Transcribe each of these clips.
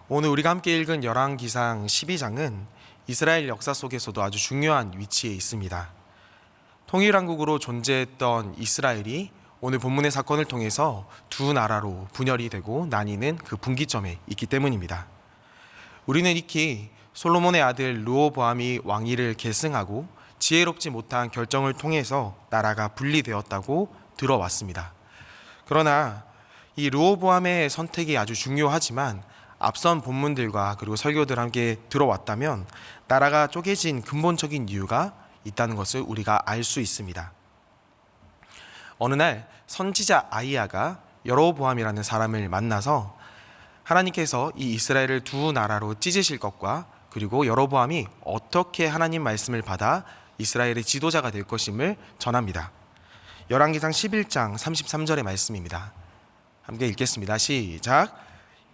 오늘 우리가 함께 읽은 열왕기상 12장은 이스라엘 역사 속에서도 아주 중요한 위치에 있습니다. 통일왕국으로 존재했던 이스라엘이 오늘 본문의 사건을 통해서 두 나라로 분열이 되고 나뉘는 그 분기점에 있기 때문입니다. 우리는 익히 솔로몬의 아들 르호보암이 왕위를 계승하고 지혜롭지 못한 결정을 통해서 나라가 분리되었다고 들어왔습니다. 그러나 이 르호보암의 선택이 아주 중요하지만 앞선 본문들과 그리고 설교들 함께 들어왔다면 나라가 쪼개진 근본적인 이유가 있다는 것을 우리가 알 수 있습니다. 어느 날 선지자 아이야가 여로보암이라는 사람을 만나서 하나님께서 이 이스라엘을 두 나라로 찢으실 것과 그리고 여로보암이 어떻게 하나님 말씀을 받아 이스라엘의 지도자가 될 것임을 전합니다. 열왕기상 11장 33절의 말씀입니다. 함께 읽겠습니다. 시작.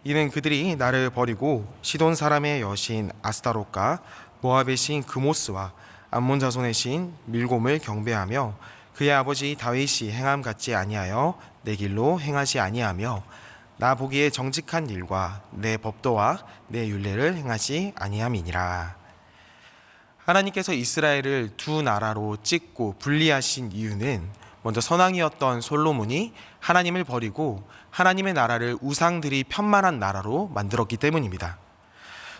이는 그들이 나를 버리고 시돈 사람의 여신 아스타롯과 모압의 신 그모스와 암몬 자손의 신 밀곰을 경배하며 그의 아버지 다윗이 행함 같지 아니하여 내 길로 행하지 아니하며 나 보기에 정직한 일과 내 법도와 내 율례를 행하지 아니함이니라. 하나님께서 이스라엘을 두 나라로 찢고 분리하신 이유는 먼저 선왕이었던 솔로몬이 하나님을 버리고 하나님의 나라를 우상들이 편만한 나라로 만들었기 때문입니다.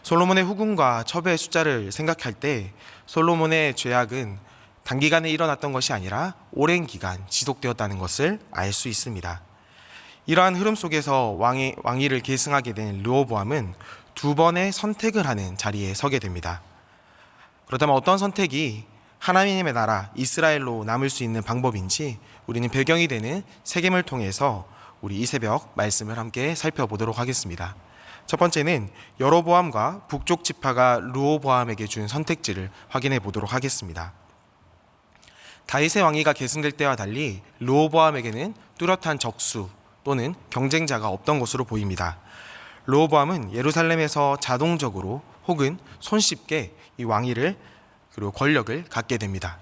솔로몬의 후궁과 첩의 숫자를 생각할 때 솔로몬의 죄악은 단기간에 일어났던 것이 아니라 오랜 기간 지속되었다는 것을 알 수 있습니다. 이러한 흐름 속에서 왕위를 계승하게 된 르호보암은 두 번의 선택을 하는 자리에 서게 됩니다. 그렇다면 어떤 선택이 하나님의 나라 이스라엘로 남을 수 있는 방법인지 우리는 배경이 되는 세겜을 통해서 우리 이 새벽 말씀을 함께 살펴보도록 하겠습니다. 첫 번째는 여로보암과 북쪽 지파가 르호보암에게 준 선택지를 확인해 보도록 하겠습니다. 다윗의 왕위가 계승될 때와 달리 르호보암에게는 뚜렷한 적수 또는 경쟁자가 없던 것으로 보입니다. 르호보암은 예루살렘에서 자동적으로 혹은 손쉽게 이 왕위를 그리고 권력을 갖게 됩니다.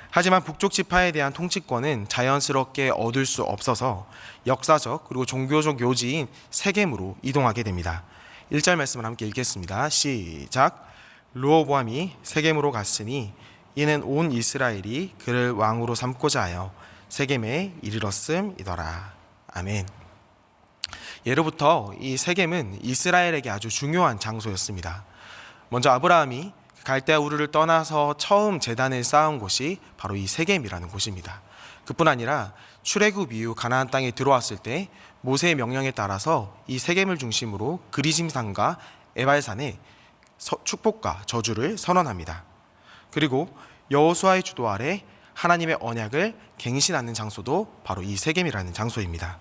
하지만 북쪽 지파에 대한 통치권은 자연스럽게 얻을 수 없어서 역사적 그리고 종교적 요지인 세겜으로 이동하게 됩니다. 1절 말씀을 함께 읽겠습니다. 시작. 르호보암이 세겜으로 갔으니 이는 온 이스라엘이 그를 왕으로 삼고자 하여 세겜에 이르렀음이더라. 아멘. 예로부터 이 세겜은 이스라엘에게 아주 중요한 장소였습니다. 먼저 아브라함이 갈대아 우르를 떠나서 처음 제단을 쌓은 곳이 바로 이 세겜이라는 곳입니다. 그뿐 아니라 출애굽 이후 가나안 땅에 들어왔을 때 모세의 명령에 따라서 이 세겜을 중심으로 그리심산과 에발산에 축복과 저주를 선언합니다. 그리고 여호수아의 주도 아래 하나님의 언약을 갱신하는 장소도 바로 이 세겜이라는 장소입니다.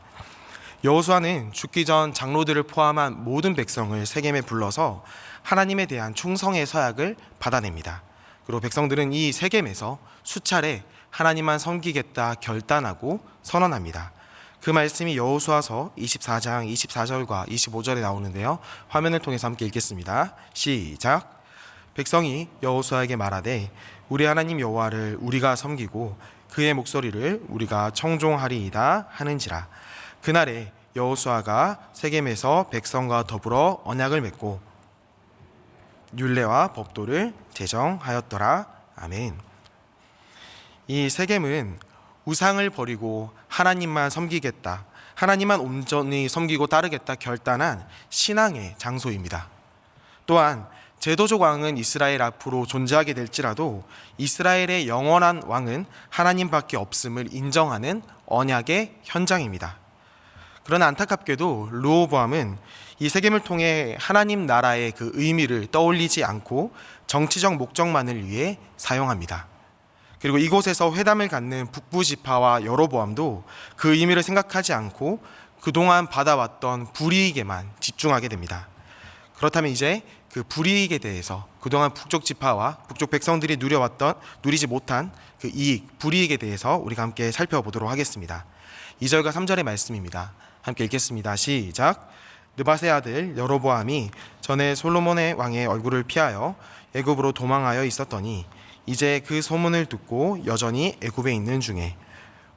여호수아는 죽기 전 장로들을 포함한 모든 백성을 세겜에 불러서 하나님에 대한 충성의 서약을 받아냅니다. 그리고 백성들은 이 세겜에서 수차례 하나님만 섬기겠다 결단하고 선언합니다. 그 말씀이 여호수아서 24장 24절과 25절에 나오는데요. 화면을 통해서 함께 읽겠습니다. 시작. 백성이 여호수아에게 말하되 우리 하나님 여호와를 우리가 섬기고 그의 목소리를 우리가 청종하리이다 하는지라. 그날에 여호수아가 세겜에서 백성과 더불어 언약을 맺고 율례와 법도를 제정하였더라. 아멘. 이 세겜은 우상을 버리고 하나님만 섬기겠다, 하나님만 온전히 섬기고 따르겠다 결단한 신앙의 장소입니다. 또한 제도적 왕은 이스라엘 앞으로 존재하게 될지라도 이스라엘의 영원한 왕은 하나님밖에 없음을 인정하는 언약의 현장입니다. 그러나 안타깝게도 르호보암은 이 세겜을 통해 하나님 나라의 그 의미를 떠올리지 않고 정치적 목적만을 위해 사용합니다. 그리고 이곳에서 회담을 갖는 북부 지파와 여로보암도 그 의미를 생각하지 않고 그동안 받아왔던 불이익에만 집중하게 됩니다. 그렇다면 이제 그 불이익에 대해서 그동안 북쪽 지파와 북쪽 백성들이 누리지 못한 그 이익, 불이익에 대해서 우리가 함께 살펴보도록 하겠습니다. 2절과 3절의 말씀입니다. 함께 읽겠습니다. 시작. 느밧의 아들 여로보암이 전에 솔로몬의 왕의 얼굴을 피하여 애굽으로 도망하여 있었더니 이제 그 소문을 듣고 여전히 애굽에 있는 중에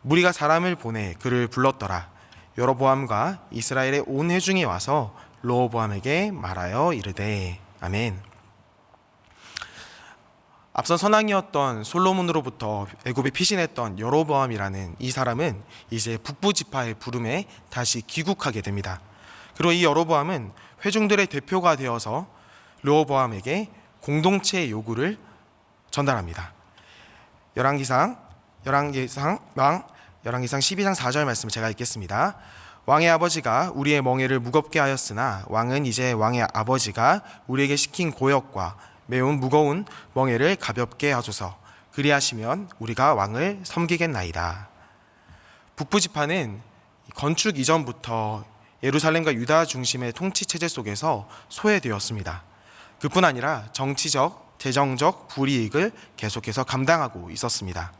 무리가 사람을 보내 그를 불렀더라. 여로보암과 이스라엘의 온 회중이 와서 르호보암에게 말하여 이르되. 아멘. 앞선 선왕이었던 솔로몬으로부터 애굽에 피신했던 여로보암이라는 이 사람은 이제 북부 지파의 부름에 다시 귀국하게 됩니다. 그리고 이 여로보암은 회중들의 대표가 되어서 르호보암에게 공동체의 요구를 전달합니다. 열왕기상 12장 4절 말씀을 제가 읽겠습니다. 왕의 아버지가 우리의 멍에를 무겁게 하였으나 왕은 이제 왕의 아버지가 우리에게 시킨 고역과 매우 무거운 멍에를 가볍게 하소서. 그리하시면 우리가 왕을 섬기겠나이다. 북부 지파는 건축 이전부터 예루살렘과 유다 중심의 통치 체제 속에서 소외되었습니다. 그뿐 아니라 정치적, 재정적 불이익을 계속해서 감당하고 있었습니다.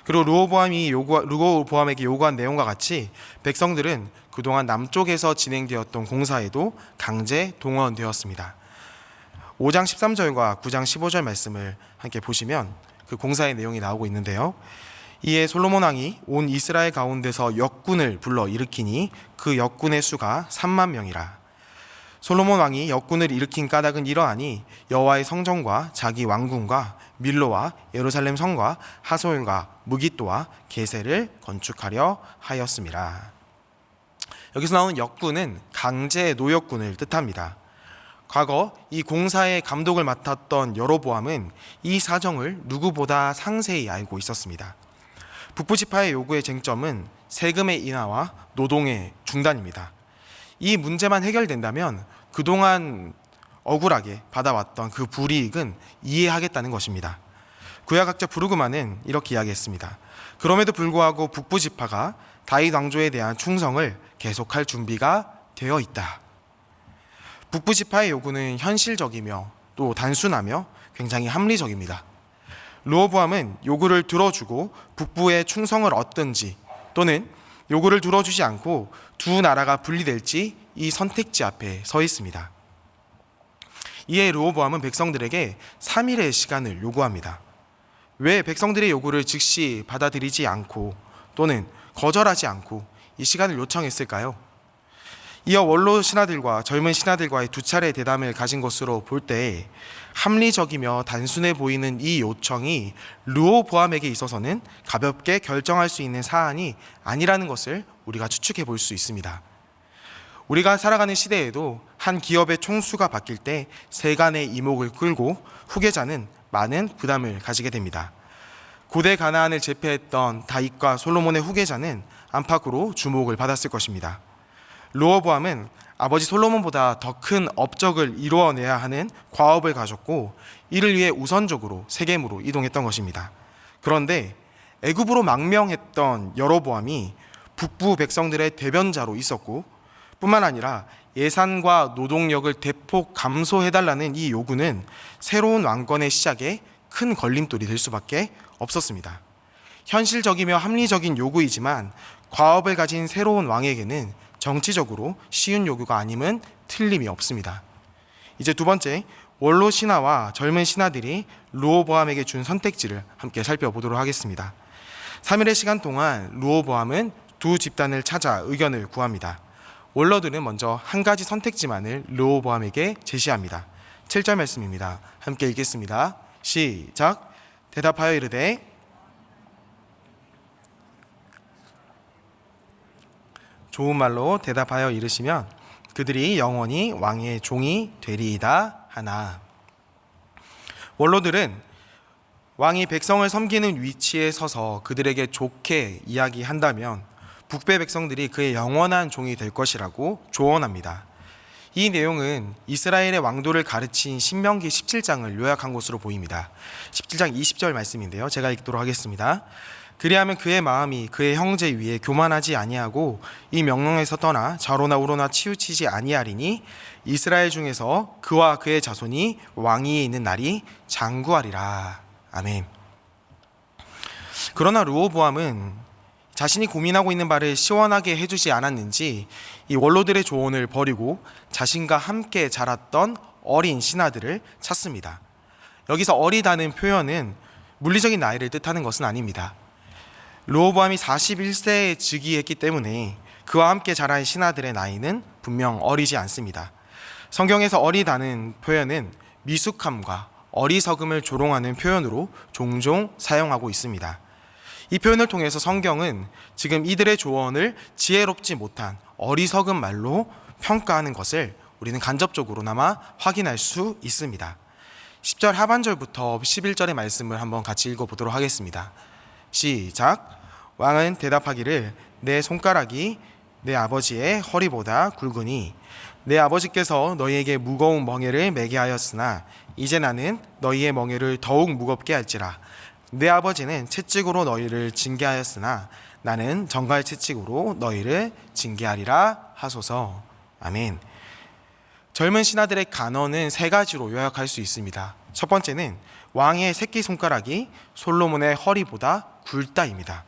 그리고 르호보암에게 요구한 내용과 같이 백성들은 그동안 남쪽에서 진행되었던 공사에도 강제 동원되었습니다. 5장 13절과 9장 15절 말씀을 함께 보시면 그 공사의 내용이 나오고 있는데요. 이에 솔로몬 왕이 온 이스라엘 가운데서 역군을 불러 일으키니 그 역군의 수가 3만 명이라. 솔로몬 왕이 역군을 일으킨 까닭은 이러하니 여호와의 성전과 자기 왕궁과 밀로와 예루살렘 성과 하솔과 무깃도와 게셀을 건축하려 하였음이라. 여기서 나오는 역군은 강제 노역군을 뜻합니다. 과거 이 공사의 감독을 맡았던 여로보암은 이 사정을 누구보다 상세히 알고 있었습니다. 북부 지파의 요구의 쟁점은 세금의 인하와 노동의 중단입니다. 이 문제만 해결된다면 그동안 억울하게 받아왔던 그 불이익은 이해하겠다는 것입니다. 구약학자 브루그만은 이렇게 이야기했습니다. 그럼에도 불구하고 북부 지파가 다윗 왕조에 대한 충성을 계속할 준비가 되어 있다. 북부 지파의 요구는 현실적이며 또 단순하며 굉장히 합리적입니다. 르호보암은 요구를 들어주고 북부의 충성을 얻든지 또는 요구를 들어주지 않고 두 나라가 분리될지 이 선택지 앞에 서 있습니다. 이에 르호보암은 백성들에게 3일의 시간을 요구합니다. 왜 백성들의 요구를 즉시 받아들이지 않고 또는 거절하지 않고 이 시간을 요청했을까요? 이어 원로 신하들과 젊은 신하들과의 두 차례의 대담을 가진 것으로 볼 때 합리적이며 단순해 보이는 이 요청이 르호보암에게 있어서는 가볍게 결정할 수 있는 사안이 아니라는 것을 우리가 추측해 볼 수 있습니다. 우리가 살아가는 시대에도 한 기업의 총수가 바뀔 때 세간의 이목을 끌고 후계자는 많은 부담을 가지게 됩니다. 고대 가나안을 제패했던 다윗과 솔로몬의 후계자는 안팎으로 주목을 받았을 것입니다. 르호보암은 아버지 솔로몬보다 더 큰 업적을 이루어내야 하는 과업을 가졌고 이를 위해 우선적으로 세겜으로 이동했던 것입니다. 그런데 애굽으로 망명했던 여로보암이 북부 백성들의 대변자로 있었고 뿐만 아니라 예산과 노동력을 대폭 감소해달라는 이 요구는 새로운 왕권의 시작에 큰 걸림돌이 될 수밖에 없었습니다. 현실적이며 합리적인 요구이지만 과업을 가진 새로운 왕에게는 정치적으로 쉬운 요구가 아님은 틀림이 없습니다. 이제 두 번째, 원로 신하와 젊은 신하들이 르호보암에게 준 선택지를 함께 살펴보도록 하겠습니다. 3일의 시간 동안 르호보암은 두 집단을 찾아 의견을 구합니다. 원로들은 먼저 한 가지 선택지만을 르호보암에게 제시합니다. 7절 말씀입니다. 함께 읽겠습니다. 시작. 대답하여 이르되 좋은 말로 대답하여 이르시면 그들이 영원히 왕의 종이 되리이다 하나. 원로들은 왕이 백성을 섬기는 위치에 서서 그들에게 좋게 이야기한다면 북배 백성들이 그의 영원한 종이 될 것이라고 조언합니다. 이 내용은 이스라엘의 왕도를 가르친 신명기 17장을 요약한 것으로 보입니다. 17장 20절 말씀인데요. 제가 읽도록 하겠습니다. 그리하면 그의 마음이 그의 형제 위에 교만하지 아니하고 이 명령에서 떠나 좌로나 우로나 치우치지 아니하리니 이스라엘 중에서 그와 그의 자손이 왕위에 있는 날이 장구하리라. 아멘. 그러나 르호보암은 자신이 고민하고 있는 바를 시원하게 해주지 않았는지 이 원로들의 조언을 버리고 자신과 함께 자랐던 어린 신하들을 찾습니다. 여기서 어리다는 표현은 물리적인 나이를 뜻하는 것은 아닙니다. 르호보암이 41세에 즉위했기 때문에 그와 함께 자란 신하들의 나이는 분명 어리지 않습니다. 성경에서 어리다는 표현은 미숙함과 어리석음을 조롱하는 표현으로 종종 사용하고 있습니다. 이 표현을 통해서 성경은 지금 이들의 조언을 지혜롭지 못한 어리석은 말로 평가하는 것을 우리는 간접적으로나마 확인할 수 있습니다. 10절 하반절부터 11절의 말씀을 한번 같이 읽어보도록 하겠습니다. 시작. 왕은 대답하기를 내 손가락이 내 아버지의 허리보다 굵으니 내 아버지께서 너희에게 무거운 멍에를 매게 하였으나 이제 나는 너희의 멍에를 더욱 무겁게 할지라. 내 아버지는 채찍으로 너희를 징계하였으나 나는 정갈 채찍으로 너희를 징계하리라 하소서. 아멘. 젊은 신하들의 간언은 세 가지로 요약할 수 있습니다. 첫 번째는 왕의 새끼손가락이 솔로몬의 허리보다 굵다입니다.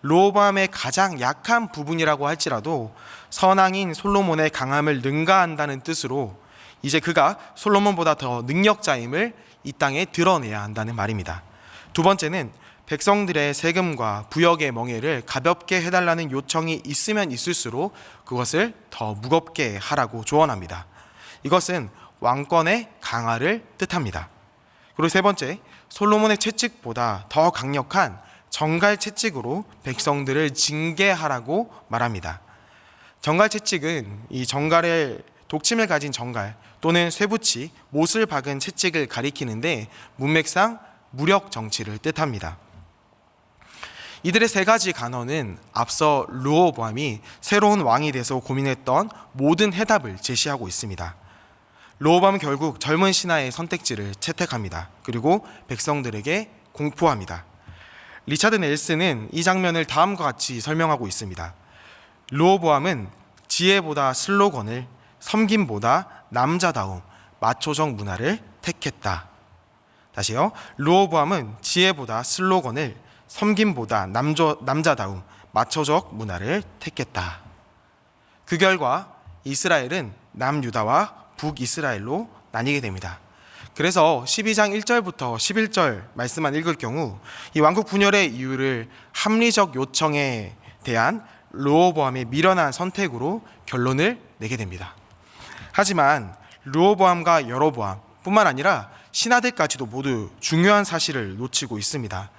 르호보암의 가장 약한 부분이라고 할지라도 선왕인 솔로몬의 강함을 능가한다는 뜻으로 이제 그가 솔로몬보다 더 능력자임을 이 땅에 드러내야 한다는 말입니다. 두 번째는 백성들의 세금과 부역의 멍에를 가볍게 해달라는 요청이 있으면 있을수록 그것을 더 무겁게 하라고 조언합니다. 이것은 왕권의 강화를 뜻합니다. 그리고 세 번째, 솔로몬의 채찍보다 더 강력한 정갈 채찍으로 백성들을 징계하라고 말합니다. 정갈 채찍은 이 정갈의 독침을 가진 정갈 또는 쇠붙이, 못을 박은 채찍을 가리키는데 문맥상 무력 정치를 뜻합니다. 이들의 세 가지 간언은 앞서 르호보암이 새로운 왕이 돼서 고민했던 모든 해답을 제시하고 있습니다. 르호보암은 결국 젊은 신하의 선택지를 채택합니다. 그리고 백성들에게 공포합니다. 리차드 넬슨은 이 장면을 다음과 같이 설명하고 있습니다. 르호보암은 지혜보다 슬로건을, 섬김보다 남자다움, 마초적 문화를 택했다. 다시요. 르호보암은 지혜보다 슬로건을, 섬김보다 남자다움, 마초적 문화를 택했다. 그 결과 이스라엘은 남유다와 북이스라엘로 나뉘게 됩니다. 그래서 12장 1절부터 11절 말씀만 읽을 경우 이 왕국 분열의 이유를 합리적 요청에 대한 르호보암의 미련한 선택으로 결론을 내게 됩니다. 하지만 르호보암과 여로보암 뿐만 아니라 신하들까지도 모두 중요한 사실을 놓치고 있습니다.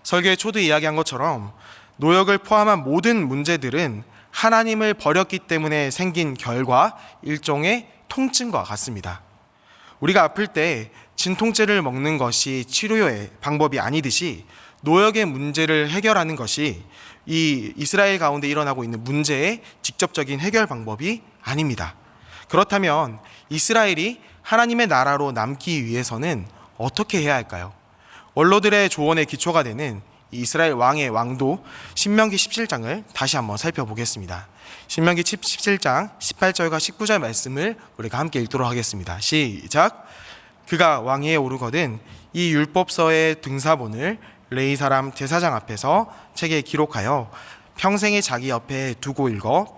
설교의 초두 이야기한 것처럼 노역을 포함한 모든 문제들은 하나님을 버렸기 때문에 생긴 결과, 일종의 통증과 같습니다. 우리가 아플 때 진통제를 먹는 것이 치료의 방법이 아니듯이 노역의 문제를 해결하는 것이 이 이스라엘 가운데 일어나고 있는 문제의 직접적인 해결 방법이 아닙니다. 그렇다면 이스라엘이 하나님의 나라로 남기 위해서는 어떻게 해야 할까요? 원로들의 조언의 기초가 되는 이스라엘 왕의 왕도 신명기 17장을 다시 한번 살펴보겠습니다. 신명기 17장 18절과 19절 말씀을 우리가 함께 읽도록 하겠습니다. 시작. 그가 왕위에 오르거든 이 율법서의 등사본을 레위 사람 제사장 앞에서 책에 기록하여 평생에 자기 옆에 두고 읽어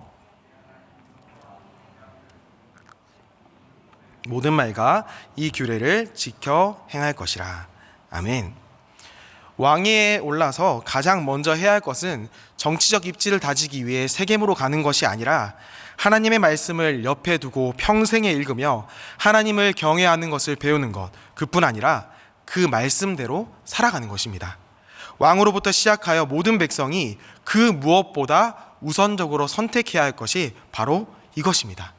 모든 말과 이 규례를 지켜 행할 것이라. 아멘. 왕위에 올라서 가장 먼저 해야 할 것은 정치적 입지를 다지기 위해 세겜으로 가는 것이 아니라 하나님의 말씀을 옆에 두고 평생에 읽으며 하나님을 경외하는 것을 배우는 것, 그뿐 아니라 그 말씀대로 살아가는 것입니다. 왕으로부터 시작하여 모든 백성이 그 무엇보다 우선적으로 선택해야 할 것이 바로 이것입니다.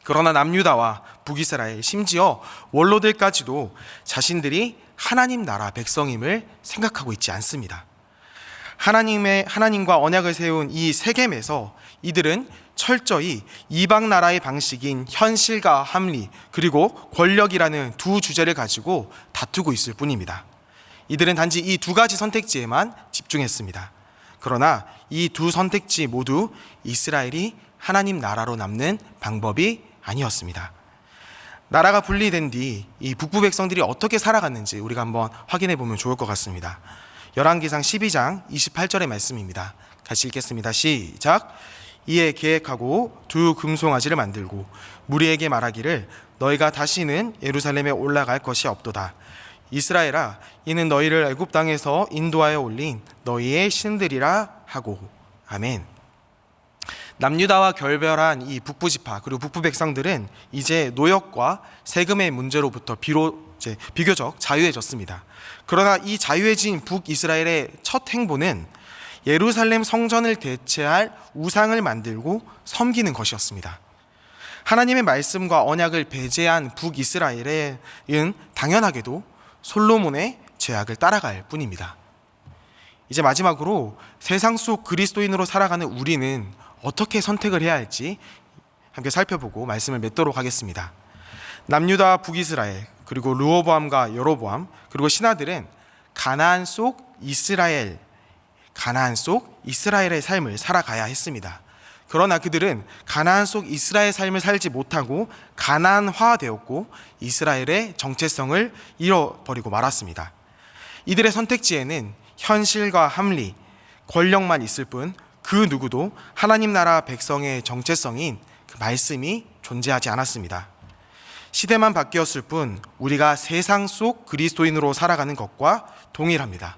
그러나 남유다와 북이스라엘, 심지어 원로들까지도 자신들이 하나님 나라 백성임을 생각하고 있지 않습니다. 하나님과 언약을 세운 이 세겜에서 이들은 철저히 이방 나라의 방식인 현실과 합리, 그리고 권력이라는 두 주제를 가지고 다투고 있을 뿐입니다. 이들은 단지 이 두 가지 선택지에만 집중했습니다. 그러나 이 두 선택지 모두 이스라엘이 하나님 나라로 남는 방법이 아니었습니다. 나라가 분리된 뒤 이 북부 백성들이 어떻게 살아갔는지 우리가 한번 확인해 보면 좋을 것 같습니다. 열왕기상 12장 28절의 말씀입니다. 같이 읽겠습니다. 시작. 이에 계획하고 두 금송아지를 만들고 무리에게 말하기를 너희가 다시는 예루살렘에 올라갈 것이 없도다. 이스라엘아, 이는 너희를 애굽 땅에서 인도하여 올린 너희의 신들이라 하고. 아멘. 남유다와 결별한 이 북부 지파 그리고 북부 백성들은 이제 노역과 세금의 문제로부터 비교적 자유해졌습니다. 그러나 이 자유해진 북이스라엘의 첫 행보는 예루살렘 성전을 대체할 우상을 만들고 섬기는 것이었습니다. 하나님의 말씀과 언약을 배제한 북이스라엘은 당연하게도 솔로몬의 죄악을 따라갈 뿐입니다. 이제 마지막으로 세상 속 그리스도인으로 살아가는 우리는 어떻게 선택을 해야 할지 함께 살펴보고 말씀을 맺도록 하겠습니다. 남유다와 북이스라엘, 그리고 르호보암과 여로보암, 그리고 신하들은 가나안 속 이스라엘의 삶을 살아가야 했습니다. 그러나 그들은 가나안 속 이스라엘 삶을 살지 못하고 가나안화되었고 이스라엘의 정체성을 잃어버리고 말았습니다. 이들의 선택지에는 현실과 합리, 권력만 있을 뿐 그 누구도 하나님 나라 백성의 정체성인 그 말씀이 존재하지 않았습니다. 시대만 바뀌었을 뿐 우리가 세상 속 그리스도인으로 살아가는 것과 동일합니다.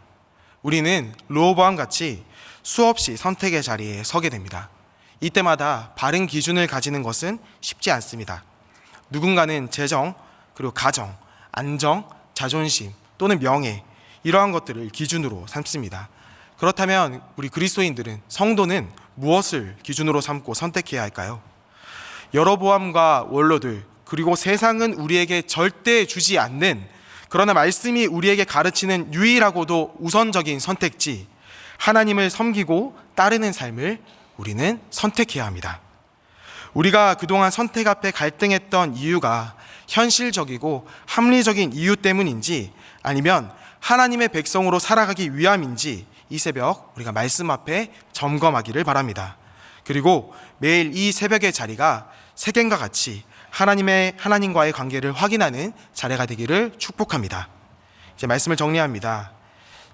우리는 르호보암 같이 수없이 선택의 자리에 서게 됩니다. 이때마다 바른 기준을 가지는 것은 쉽지 않습니다. 누군가는 재정, 그리고 가정, 안정, 자존심 또는 명예, 이러한 것들을 기준으로 삼습니다. 그렇다면 우리 그리스도인들은, 성도는 무엇을 기준으로 삼고 선택해야 할까요? 여로보암과 원로들, 그리고 세상은 우리에게 절대 주지 않는, 그러나 말씀이 우리에게 가르치는 유일하고도 우선적인 선택지, 하나님을 섬기고 따르는 삶을 우리는 선택해야 합니다. 우리가 그동안 선택 앞에 갈등했던 이유가 현실적이고 합리적인 이유 때문인지 아니면 하나님의 백성으로 살아가기 위함인지 이 새벽 우리가 말씀 앞에 점검하기를 바랍니다. 그리고 매일 이 새벽의 자리가 세겜과 같이 하나님과의 관계를 확인하는 자리가 되기를 축복합니다. 이제 말씀을 정리합니다.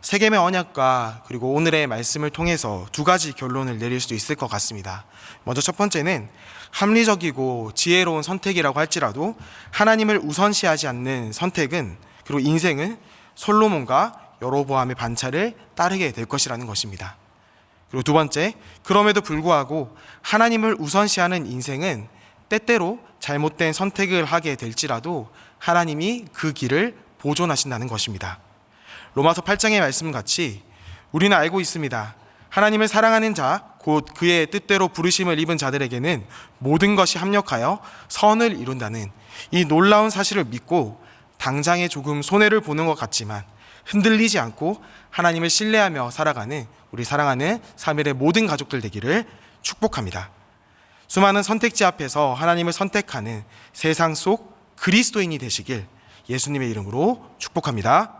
세겜의 언약과 그리고 오늘의 말씀을 통해서 두 가지 결론을 내릴 수 있을 것 같습니다. 먼저 첫 번째는 합리적이고 지혜로운 선택이라고 할지라도 하나님을 우선시하지 않는 선택은, 그리고 인생은 솔로몬과 여로보암의 반차를 따르게 될 것이라는 것입니다. 그리고 두 번째, 그럼에도 불구하고 하나님을 우선시하는 인생은 때때로 잘못된 선택을 하게 될지라도 하나님이 그 길을 보존하신다는 것입니다. 로마서 8장의 말씀같이 우리는 알고 있습니다. 하나님을 사랑하는 자, 곧 그의 뜻대로 부르심을 입은 자들에게는 모든 것이 합력하여 선을 이룬다는 이 놀라운 사실을 믿고 당장에 조금 손해를 보는 것 같지만 흔들리지 않고 하나님을 신뢰하며 살아가는 우리 사랑하는 사밀의 모든 가족들 되기를 축복합니다. 수많은 선택지 앞에서 하나님을 선택하는 세상 속 그리스도인이 되시길 예수님의 이름으로 축복합니다.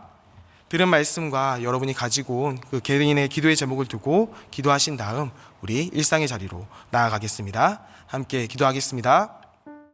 들은 말씀과 여러분이 가지고 온 그 개인의 기도의 제목을 두고 기도하신 다음 우리 일상의 자리로 나아가겠습니다. 함께 기도하겠습니다.